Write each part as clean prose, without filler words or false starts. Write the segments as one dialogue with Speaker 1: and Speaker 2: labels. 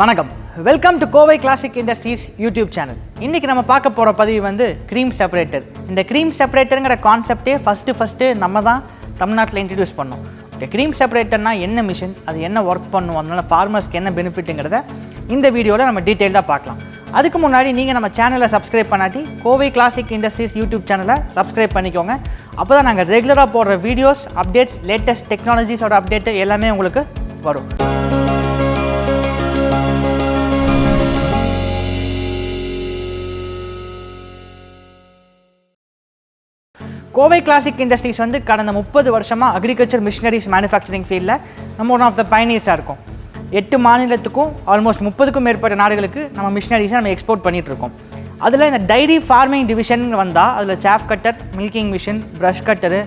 Speaker 1: வணக்கம், welcome to Kovai classic industries YouTube channel. இன்றைக்கி நம்ம பார்க்க போகிற பதிவு வந்து க்ரீம் செப்பரேட்டர். இந்த க்ரீம் செப்பரேட்டருங்கிற கான்செப்டே ஃபஸ்ட்டு நம்ம தான் தமிழ்நாட்டில் இன்ட்ரடியூஸ் பண்ணோம். ஓகே, க்ரீம் செப்பரேட்டர்னால் என்ன மிஷின், அது என்ன ஒர்க் பண்ணும், அதனால் ஃபார்மர்ஸ்க்கு என்ன பெனிஃபிட்டுங்கிறத இந்த வீடியோவில் நம்ம டீட்டெயிலாக பார்க்கலாம். அதுக்கு முன்னாடி நீங்கள் நம்ம சேனலை சப்ஸ்கிரைப் பண்ணாட்டி கோவை கிளாசிக் இண்டஸ்ட்ரீஸ் யூடியூப் சேனலை சப்ஸ்கிரைப் பண்ணிக்கோங்க. அப்போ தான் நாங்கள் ரெகுலராக போடுற வீடியோஸ், அப்டேட்ஸ், லேட்டஸ்ட் டெக்னாலஜிஸோட அப்டேட்டு எல்லாமே உங்களுக்கு வரும். கோவை கிளாசிக் இண்டஸ்ட்ரீஸ் வந்து கடந்த 30 வருஷமாக அக்ரிகல்ச்சர் மிஷினரிஸ் மேனுஃபேக்சரிங் ஃபீல்டில் நம்ம ஒன் ஆஃப் த பயனியர்ஸாக இருக்கோம். 8 மாநிலத்துக்கும் ஆல்மோஸ்ட் 30க்கும் மேற்பட்ட நாடுகளுக்கு நம்ம மிஷினரிஸை நம்ம எக்ஸ்போர்ட் பண்ணிகிட்ருக்கோம். அதில் இந்த டைரி ஃபார்மிங் டிவிஷன் வந்தால் அதில் chaff cutter, milking machine, brush cutter,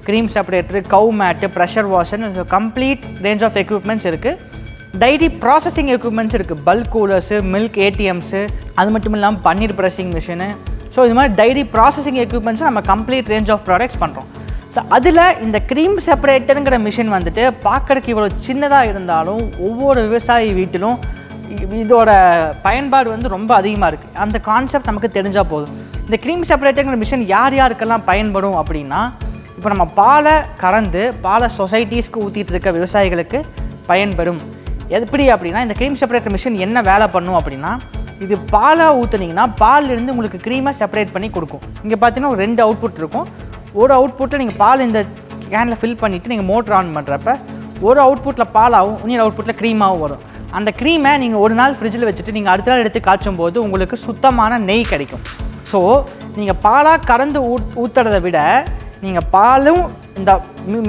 Speaker 1: cream separator, cow mat, pressure வாஷர்னு கம்ப்ளீட் ரேஞ்ச் ஆஃப் எக்யூப்மெண்ட்ஸ் இருக்குது. டைரி ப்ராசஸிங் எக்யூப்மெண்ட்ஸ் இருக்குது. பல்க் கூலர்ஸு, மில்க் ஏடிஎம்ஸு, அது மட்டும் இல்லாமல் பன்னீர் ப்ரெஸ்ஸிங் மிஷினு. ஸோ இது மாதிரி டைரி ப்ராசஸிங் எக்யூப்மெண்ட்ஸை நம்ம கம்ப்ளீட் ரேஞ்ச் ஆஃப் ப்ராடக்ட்ஸ் பண்ணுறோம். ஸோ அதில் இந்த க்ரீம் செப்பரேட்டருங்கிற மிஷின் வந்துட்டு பார்க்குறதுக்கு இவ்வளோ சின்னதாக இருந்தாலும் ஒவ்வொரு விவசாயி வீட்டிலும் இதோட பயன்பாடு வந்து ரொம்ப அதிகமாக இருக்குது. அந்த கான்செப்ட் நமக்கு தெரிஞ்சால் போதும். இந்த க்ரீம் செப்பரேட்டருங்கிற மிஷின் யாருக்கெல்லாம் பயன்படும் அப்படின்னா, இப்போ நம்ம பாலை கறந்து பாலை சொசைட்டிஸ்க்கு ஊற்றிட்டு இருக்க விவசாயிகளுக்கு பயன்பெறும். எப்படி அப்படின்னா, இந்த க்ரீம் செப்பரேட்டர் மிஷின் என்ன வேலை பண்ணும் அப்படின்னா, இது பாலை ஊற்றுனீங்கன்னா பாலிலிருந்து உங்களுக்கு க்ரீமை செப்பரேட் பண்ணி கொடுக்கும். இங்கே பார்த்தீங்கன்னா ஒரு 2 அவுட்புட் இருக்கும். ஒரு அவுட்புட்டில் நீங்கள் பால் இந்த கேனில் ஃபில் பண்ணிவிட்டு நீங்கள் மோட்டர் ஆன் பண்ணுறப்ப ஒரு அவுட்புட்டில் பாலாகவும் இன்னொரு அவுட்புட்டில் க்ரீமாகவும் வரும். அந்த க்ரீமை நீங்கள் ஒரு நாள் ஃப்ரிட்ஜில் வச்சுட்டு நீங்கள் அடுத்த நாள் எடுத்து காய்ச்சும் போது உங்களுக்கு சுத்தமான நெய் கிடைக்கும். ஸோ நீங்கள் பாலாக கறந்து ஊற்றுறதை விட நீங்கள் பாலும் இந்த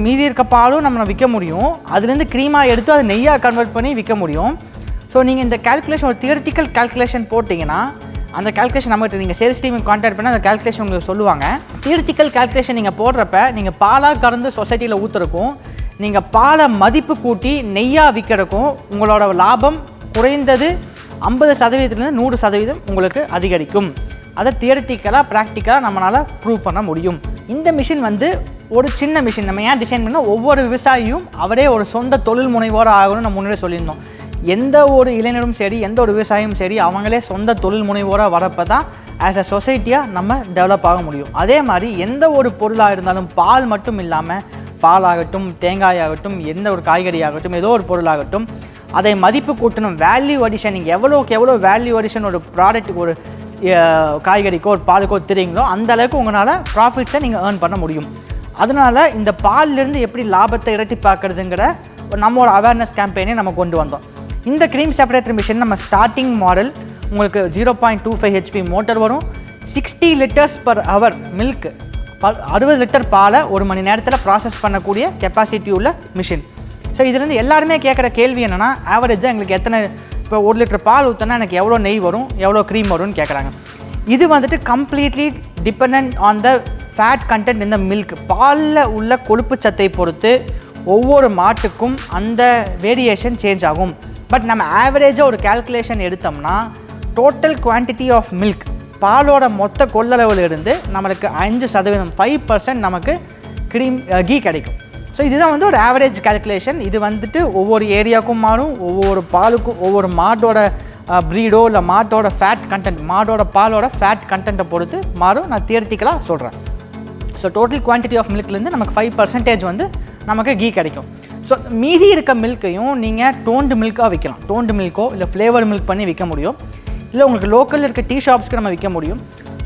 Speaker 1: மீதி இருக்க பாலும் நம்ம விற்க முடியும். அதுலேருந்து க்ரீமாக எடுத்து அதை நெய்யாக கன்வெர்ட் பண்ணி விற்க முடியும். ஸோ நீங்கள் இந்த கால்குலேஷன் ஒரு தியரிட்டிக்கல் கால்குலேஷன் போட்டிங்கன்னா அந்த கால்குலேஷன் நம்மகிட்ட நீங்கள் சேல்ஸ் டீமுக்கு கான்டாக்ட் பண்ணி அந்த கால்குலேஷன் உங்களுக்கு சொல்லுவாங்க. தியரிட்டிக்கல் கால்குலேஷன் நீங்கள் போடுறப்ப நீங்கள் பாலாக கறந்து சொசைட்டியில் ஊற்றுறக்கும் நீங்கள் பாலை மதிப்பு கூட்டி நெய்யாக விற்கிறக்கும் உங்களோட லாபம் குறைந்தது 50% 100% உங்களுக்கு அதிகரிக்கும். அதை தியரிட்டிக்கலாக ப்ராக்டிக்கலாக நம்மளால் ப்ரூவ் பண்ண முடியும். இந்த மிஷின் வந்து ஒரு சின்ன மிஷின். நம்ம ஏன் டிசைன் பண்ணால் ஒவ்வொரு விவசாயியும் அவரே ஒரு சொந்த தொழில் முனைவோராக ஆகணும்னு நம்ம முன்னாடி சொல்லியிருந்தோம். எந்த ஒரு இளைஞரும் சரி, எந்த ஒரு விவசாயியும் சரி, அவங்களே சொந்த தொழில் முனைவோராக வரப்போ தான் ஆஸ் அ சொசைட்டியாக நம்ம டெவலப் ஆக முடியும். அதே மாதிரி எந்த ஒரு பொருளாக இருந்தாலும் பால் மட்டும் இல்லாமல் பாலாகட்டும், தேங்காயாகட்டும், எந்த ஒரு காய்கறியாகட்டும், ஏதோ ஒரு பொருளாகட்டும், அதை மதிப்பு கூட்டணும். வேல்யூ அடிஷன், நீங்கள் எவ்வளோக்கு எவ்வளோ வேல்யூ அடிஷன் ஒரு ப்ராடக்ட்டுக்கு, ஒரு காய்கறிக்கோ ஒரு பாலுக்கோ தெரியுங்களோ அந்த அளவுக்கு உங்களால் ப்ராஃபிட்ஸை நீங்கள் ஏர்ன் பண்ண முடியும். அதனால் இந்த பாலிலேருந்து எப்படி லாபத்தை இரட்டிப்பாக்குறதுங்கிற நம்ம ஒரு அவேர்னஸ் கேம்பெயினே நம்ம கொண்டு வந்தோம். இந்த க்ரீம் செப்பரேட்டர் மிஷின் நம்ம ஸ்டார்டிங் மாடல் உங்களுக்கு 0.25 HP மோட்டர் வரும். 60 litres per hour milk, 60 litre பாலை ஒரு மணி நேரத்தில் ப்ராசஸ் பண்ணக்கூடிய கெப்பாசிட்டி உள்ள மிஷின். ஸோ இதுலேருந்து எல்லாருமே கேட்குற கேள்வி என்னென்னா, ஆவரேஜாக எங்களுக்கு எத்தனை, இப்போ 1 லிட்டர் பால் ஊற்றினா எனக்கு எவ்வளோ நெய் வரும், எவ்வளோ க்ரீம் வரும்னு கேட்குறாங்க. இது வந்துட்டு completely depend on the fat content இந்த மில்க். பாலில் உள்ள கொழுப்பு சத்தை பொறுத்து ஒவ்வொரு மாட்டுக்கும் அந்த வேரியேஷன் சேஞ்ச் ஆகும். பட் நம்ம ஆவரேஜாக ஒரு கால்குலேஷன் எடுத்தோம்னா டோட்டல் குவான்டிட்டி ஆஃப் மில்க், பாலோட மொத்த கொள்ளளவில் இருந்து நம்மளுக்கு 5% 5% நமக்கு கீ கிடைக்கும். ஸோ இதுதான் வந்து ஒரு ஆவரேஜ் கால்குலேஷன். இது வந்துட்டு ஒவ்வொரு ஏரியாவுக்கும் மாறும், ஒவ்வொரு பாலுக்கும், ஒவ்வொரு மாட்டோட ப்ரீடோ இல்லை மாட்டோட ஃபேட் கண்டென்ட், மாடோட பாலோட ஃபேட் கண்டென்ட்டை பொறுத்து மாறும். நான் தியரிட்டிக்கலாக சொல்கிறேன். ஸோ டோட்டல் குவான்டிட்டி ஆஃப் மில்க்லேருந்து நமக்கு 5% வந்து நமக்கு கீ கிடைக்கும். ஸோ மீதி இருக்க மில்க்கையும் நீங்கள் டோன்டு மில்க்காக விற்கலாம். டோன்டு மில்க்கோ இல்லை ஃப்ளேவர் மில்க் பண்ணி விற்க முடியும். இல்லை உங்களுக்கு லோக்கலில் இருக்க டீ ஷாப்ஸ்க்கு நம்ம விற்க முடியும்.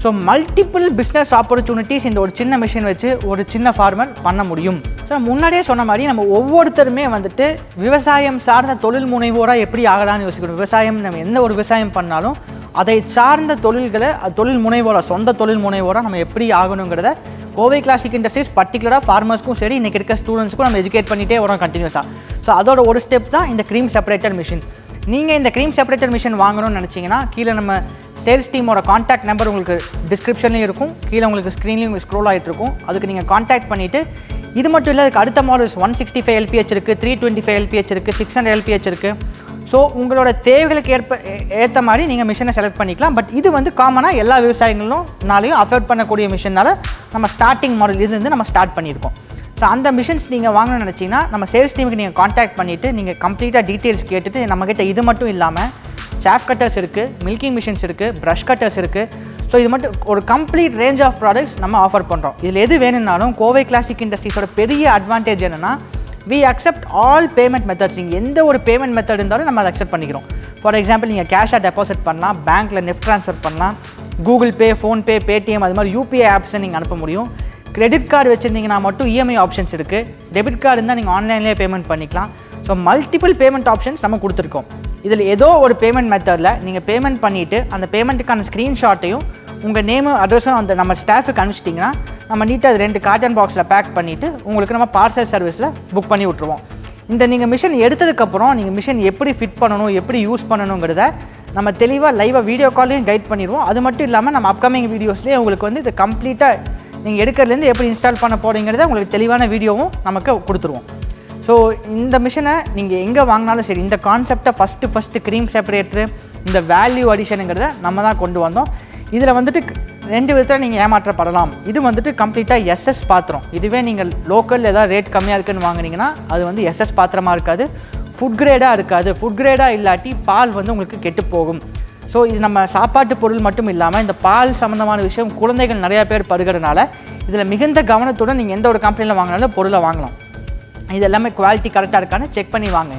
Speaker 1: ஸோ மல்டிபிள் பிஸ்னஸ் ஆப்பர்ச்சுனிட்டிஸ் இந்த ஒரு சின்ன மிஷின் வச்சு ஒரு சின்ன ஃபார்மர் பண்ண முடியும். ஸோ முன்னாடியே சொன்ன மாதிரி நம்ம ஒவ்வொருத்தருமே வந்துட்டு விவசாயம் சார்ந்த தொழில் முனைவோராக எப்படி ஆகலான்னு யோசிக்கணும். விவசாயம், நம்ம எந்த ஒரு விவசாயம் பண்ணாலும் அதை சார்ந்த தொழில்களை, தொழில் முனைவோராக, சொந்த தொழில் முனைவோராக நம்ம எப்படி ஆகணுங்கிறத கோவை கிளாசிக் இண்டஸ்ட்ரீஸ் பர்டிகுலராக ஃபார்மர்ஸ்க்கும் சரி, இன்றைக்கி இருக்க ஸ்டூடெண்ட்ஸ்க்கும் நம்ம எஜுகேட் பண்ணிகிட்டே வரோம் கண்டினியூஸாக. ஸோ அதோட ஒரு ஸ்டெப் தான் இந்த க்ரீம் செப்பரேட்டர் மிஷின். நீங்கள் இந்த க்ரீம் செப்பரேட்டர் மிஷின் வாங்கணும்னு நினச்சிங்கன்னா கீழே நம்ம சேல்ஸ் டீமோட காண்டாக்ட் நம்பர் உங்களுக்கு டிஸ்கிரிப்ஷன்லேயும் இருக்கும், கீழே உங்களுக்கு ஸ்க்ரீன்லேயும் ஸ்க்ரோல் ஆகிட்டு இருக்கும். அதுக்கு நீங்கள் காண்டாக்ட் பண்ணிவிட்டு, இது மட்டும் இல்லை, அதுக்கு அடுத்த மாடல்ஸ் 165 LPH இருக்குது, 325 LPH இருக்குது, 600 LPH இருக்குது. ஸோ உங்களோட தேவைகளுக்கு ஏற்ற மாதிரி நீங்கள் மிஷினை செலக்ட் பண்ணிக்கலாம். பட் இது வந்து காமனாக எல்லா விவசாயிகளும்னாலையும் அஃபோர்ட் பண்ணக்கூடிய மிஷினால் நம்ம ஸ்டார்டிங் மாடல் இது நம்ம ஸ்டார்ட் பண்ணியிருக்கோம். ஸோ அந்த மிஷின்ஸ் நீங்கள் வாங்கணும்னு நினச்சிங்கன்னா நம்ம சேல்ஸ் டீமுக்கு நீங்கள் காண்டாக்ட் பண்ணிவிட்டு நீங்கள் கம்ப்ளீட்டாக டீட்டெயில்ஸ் கேட்டுட்டு நம்மக்கிட்ட இது மட்டும் இல்லாமல் சாஃப் கட்டர்ஸ் இருக்குது, மில்கிங் மிஷின்ஸ் இருக்குது, ப்ரஷ் கட்டர்ஸ் இருக்குது. ஸோ இது மட்டும் ஒரு கம்ப்ளீட் ரேஞ்ச் ஆஃப் ப்ராடக்ட்ஸ் நம்ம ஆஃபர் பண்ணுறோம். இதில் எது வேணும்னாலும் கோவை கிளாசிக் இண்டஸ்ட்ரீஸோட பெரிய அட்வான்டேஜ் என்னென்னா we accept all payment methods. நீங்கள் எந்த ஒரு பேமெண்ட் மெத்தட் இருந்தாலும் நம்ம அதை அக்செப்ட் பண்ணிக்கிறோம். ஃபார் எக்ஸாம்பிள் நீங்கள் கேஷாக டெபாசிட் பண்ணலாம், பேங்க்கில் நெஃப்ட் ட்ரான்ஸ்ஃபர் பண்ணலாம், கூகுள் பே, ஃபோன்பே, பேடிஎம் அது மாதிரி யூபிஐ ஆப்ஸை நீங்கள் அனுப்ப முடியும். கிரெடிட் கார்டு வச்சுருந்தீங்கன்னா மட்டும் இஎம்ஐ ஆப்ஷன்ஸ் இருக்குது. டெபிட் கார்டு இருந்தால் நீங்கள் ஆன்லைன்லேயே பேமெண்ட் பண்ணிக்கலாம். ஸோ மல்டிபிள் பேமெண்ட் ஆப்ஷன்ஸ் நம்ம கொடுத்துருக்கோம். இதில் ஏதோ ஒரு பேமெண்ட் மெத்தடில் நீங்கள் பேமெண்ட் பண்ணிவிட்டு அந்த பேமெண்ட்டுக்கான ஸ்க்ரீன்ஷாட்டையும் உங்கள் நேமு அட்ரஸும் அந்த நம்ம ஸ்டாஃபுக்கு அனுப்பிச்சிட்டிங்கன்னா நம்ம நீட்டாக அது 2 காட்டன் பாக்ஸில் பேக் பண்ணிவிட்டு உங்களுக்கு நம்ம பார்சல் சர்வீஸில் புக் பண்ணி விட்ருவோம். இந்த நீங்கள் மிஷின் எடுத்ததுக்கப்புறம் நீங்கள் மிஷின் எப்படி ஃபிட் பண்ணணும், எப்படி யூஸ் பண்ணணுங்கிறத நம்ம தெளிவாக லைவாக வீடியோ கால்லையும் கைட் பண்ணிடுவோம். அது மட்டும் இல்லாமல் நம்ம அப்கமிங் வீடியோஸ்லேயே உங்களுக்கு வந்து இது கம்ப்ளீட்டாக நீங்கள் எடுக்கிறதுலேருந்து எப்படி இன்ஸ்டால் பண்ண போகிறீங்கிறத உங்களுக்கு தெளிவான வீடியோவும் நமக்கு கொடுத்துருவோம். ஸோ இந்த மிஷினை நீங்கள் எங்கே வாங்கினாலும் சரி, இந்த கான்செப்டை ஃபஸ்ட்டு க்ரீம் செப்பரேட்டரு, இந்த வேல்யூ அடிஷனுங்கிறத நம்ம தான் கொண்டு வந்தோம். இதில் வந்துட்டு 2 விதத்தில் நீங்கள் ஏமாற்றப்படலாம். இது வந்துட்டு கம்ப்ளீட்டாக எஸ்எஸ் பாத்திரம். இதுவே நீங்கள் லோக்கல் ஏதாவது ரேட் கம்மியாக இருக்குதுன்னு வாங்கினீங்கன்னா அது வந்து எஸ்எஸ் பாத்திரமாக இருக்காது, ஃபுட் கிரேடாக இருக்காது. ஃபுட் கிரேடாக இல்லாட்டி பால் வந்து உங்களுக்கு கெட்டு போகும். ஸோ இது நம்ம சாப்பாட்டு பொருள் மட்டும் இல்லாமல் இந்த பால் சம்மந்தமான விஷயம் குழந்தைகள் நிறையா பேர் பருகிறதுனால இதில் மிகுந்த கவனத்துடன் நீங்கள் எந்த ஒரு கம்பெனியில் வாங்கினாலும் பொருளை வாங்கலாம். இது எல்லாமே குவாலிட்டி கரெக்டாக இருக்கான்னு செக் பண்ணி வாங்க.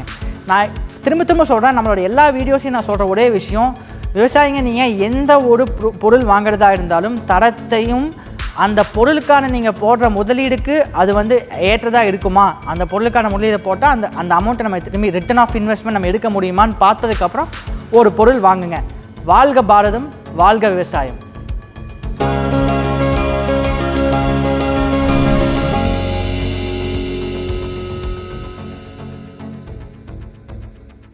Speaker 1: நான் திரும்ப சொல்கிறேன், நம்மளோட எல்லா வீடியோஸையும் நான் சொல்கிற ஒரே விஷயம், விவசாயிங்க நீங்கள் எந்த ஒரு பொருள் வாங்குறதா இருந்தாலும் தரத்தையும் அந்த பொருளுக்கான நீங்கள் போடுற முதலீடுக்கு அது வந்து ஏற்றதாக இருக்குமா, அந்த பொருளுக்கான முதலீடு போட்டால் அந்த அமௌண்ட்டை நம்ம திரும்பி ரிட்டர்ன் ஆஃப் இன்வெஸ்ட்மெண்ட் நம்ம எடுக்க முடியுமான்னு பார்த்ததுக்கப்புறம் ஒரு பொருள் வாங்குங்க. வாழ்க பாரதம், வாழ்க விவசாயம்.